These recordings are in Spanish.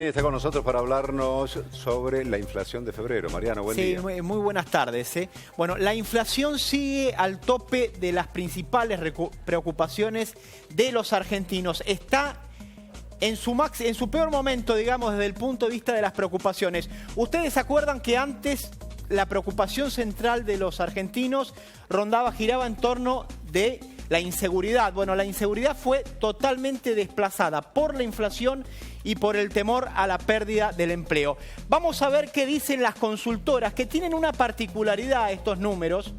Está con nosotros para hablarnos sobre la inflación de febrero. Mariano, buen día. Sí, muy buenas tardes. Bueno, la inflación sigue al tope de las principales preocupaciones de los argentinos. Está en su peor momento, digamos, desde el punto de vista de las preocupaciones. Ustedes se acuerdan que antes la preocupación central de los argentinos giraba en torno de la inseguridad. Bueno, la inseguridad fue totalmente desplazada por la inflación y por el temor a la pérdida del empleo. Vamos a ver qué dicen las consultoras, que tienen una particularidad estos números.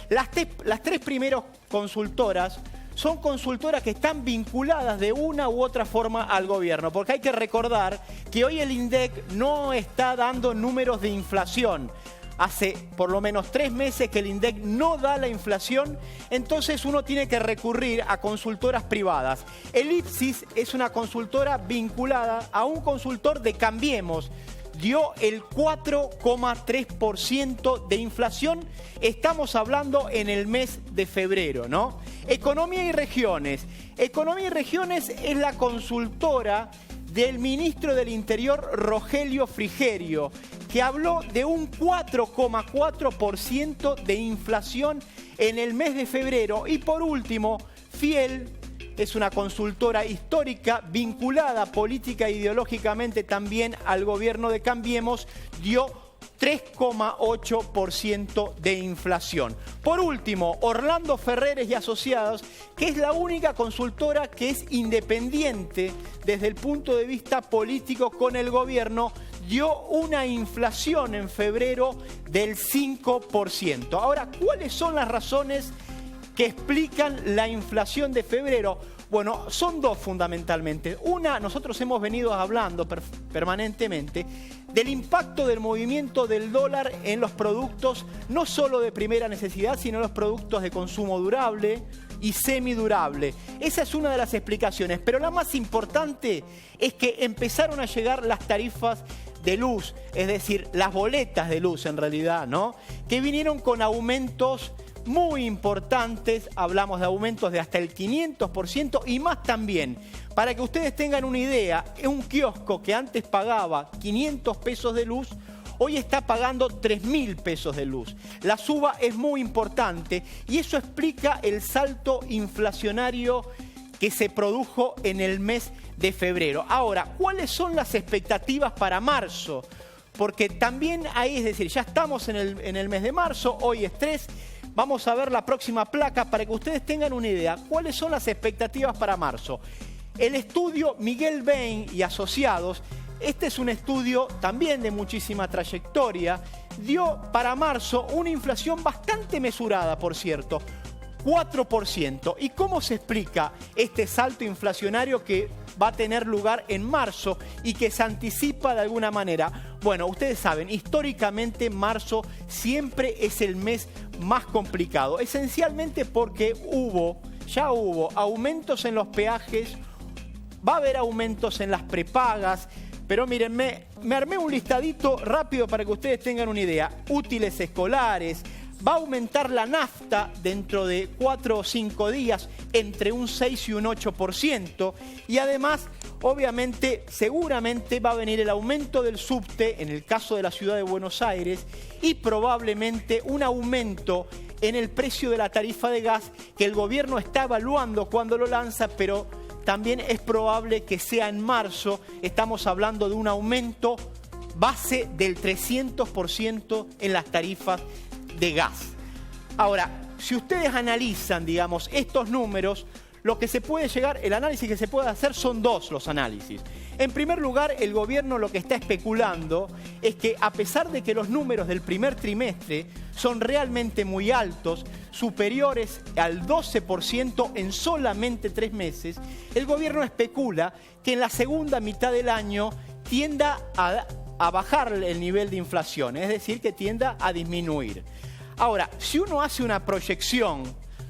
Las tres primeras consultoras son consultoras que están vinculadas de una u otra forma al gobierno, porque hay que recordar que hoy el INDEC no está dando números de inflación. Hace por lo menos 3 meses que el INDEC no da la inflación, entonces uno tiene que recurrir a consultoras privadas. El IPSIS es una consultora vinculada a un consultor de Cambiemos. Dio el 4,3% de inflación. Estamos hablando en el mes de febrero, ¿no? Economía y Regiones. Economía y Regiones es la consultora del ministro del Interior, Rogelio Frigerio, que habló de un 4,4% de inflación en el mes de febrero. Y por último, Fiel es una consultora histórica vinculada política e ideológicamente también al gobierno de Cambiemos, dio 3,8% de inflación. Por último, Orlando Ferreres y Asociados, que es la única consultora que es independiente desde el punto de vista político con el gobierno, dio una inflación en febrero del 5%. Ahora, ¿cuáles son las razones que explican la inflación de febrero? Bueno, son dos fundamentalmente. Una, nosotros hemos venido hablando permanentemente del impacto del movimiento del dólar en los productos, no solo de primera necesidad, sino en los productos de consumo durable y semidurable. Esa es una de las explicaciones, pero la más importante es que empezaron a llegar las tarifas de luz, es decir, las boletas de luz en realidad, ¿no? Que vinieron con aumentos muy importantes, hablamos de aumentos de hasta el 500% y más también. Para que ustedes tengan una idea, un kiosco que antes pagaba 500 pesos de luz, hoy está pagando 3.000 pesos de luz. La suba es muy importante y eso explica el salto inflacionario que se produjo en el mes de febrero. Ahora, ¿cuáles son las expectativas para marzo? Porque también ahí, es decir, ya estamos en el mes de marzo, hoy es 3. Vamos a ver la próxima placa para que ustedes tengan una idea. ¿Cuáles son las expectativas para marzo? El estudio Miguel Bain y Asociados, este es un estudio también de muchísima trayectoria, dio para marzo una inflación bastante mesurada, por cierto, 4%. ¿Y cómo se explica este salto inflacionario que va a tener lugar en marzo y que se anticipa de alguna manera? Bueno, ustedes saben, históricamente marzo siempre es el mes más complicado, esencialmente porque ya hubo aumentos en los peajes, va a haber aumentos en las prepagas, pero miren, me armé un listadito rápido para que ustedes tengan una idea. Útiles escolares, va a aumentar la nafta dentro de 4 o 5 días entre un 6 y un 8%. Y además, obviamente, seguramente va a venir el aumento del subte en el caso de la ciudad de Buenos Aires y probablemente un aumento en el precio de la tarifa de gas que el gobierno está evaluando cuando lo lanza, pero también es probable que sea en marzo. Estamos hablando de un aumento base del 300% en las tarifas de gas. Ahora, si ustedes analizan, digamos, estos números, el análisis que se puede hacer son dos los análisis. En primer lugar, el gobierno lo que está especulando es que a pesar de que los números del primer trimestre son realmente muy altos, superiores al 12% en solamente 3 meses, el gobierno especula que en la segunda mitad del año tienda a bajar el nivel de inflación, es decir, que tienda a disminuir. Ahora, si uno hace una proyección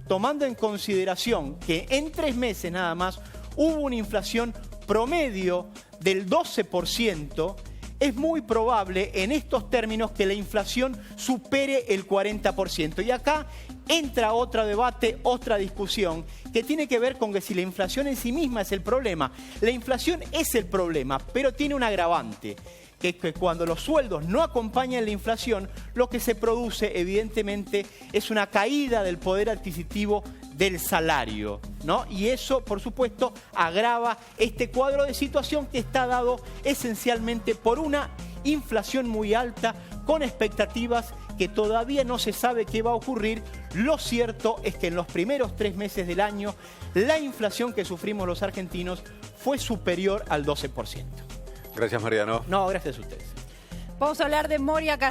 tomando en consideración que en 3 meses nada más hubo una inflación promedio del 12%, es muy probable en estos términos que la inflación supere el 40%. Y acá entra otro debate, otra discusión, que tiene que ver con que si la inflación en sí misma es el problema. La inflación es el problema, pero tiene un agravante, que es que cuando los sueldos no acompañan la inflación, lo que se produce evidentemente es una caída del poder adquisitivo del salario, ¿no? Y eso, por supuesto, agrava este cuadro de situación que está dado esencialmente por una inflación muy alta, con expectativas que todavía no se sabe qué va a ocurrir. Lo cierto es que en los primeros 3 meses del año, la inflación que sufrimos los argentinos fue superior al 12%. Gracias, Mariano. No, gracias a ustedes. Vamos a hablar de Moria Kazan.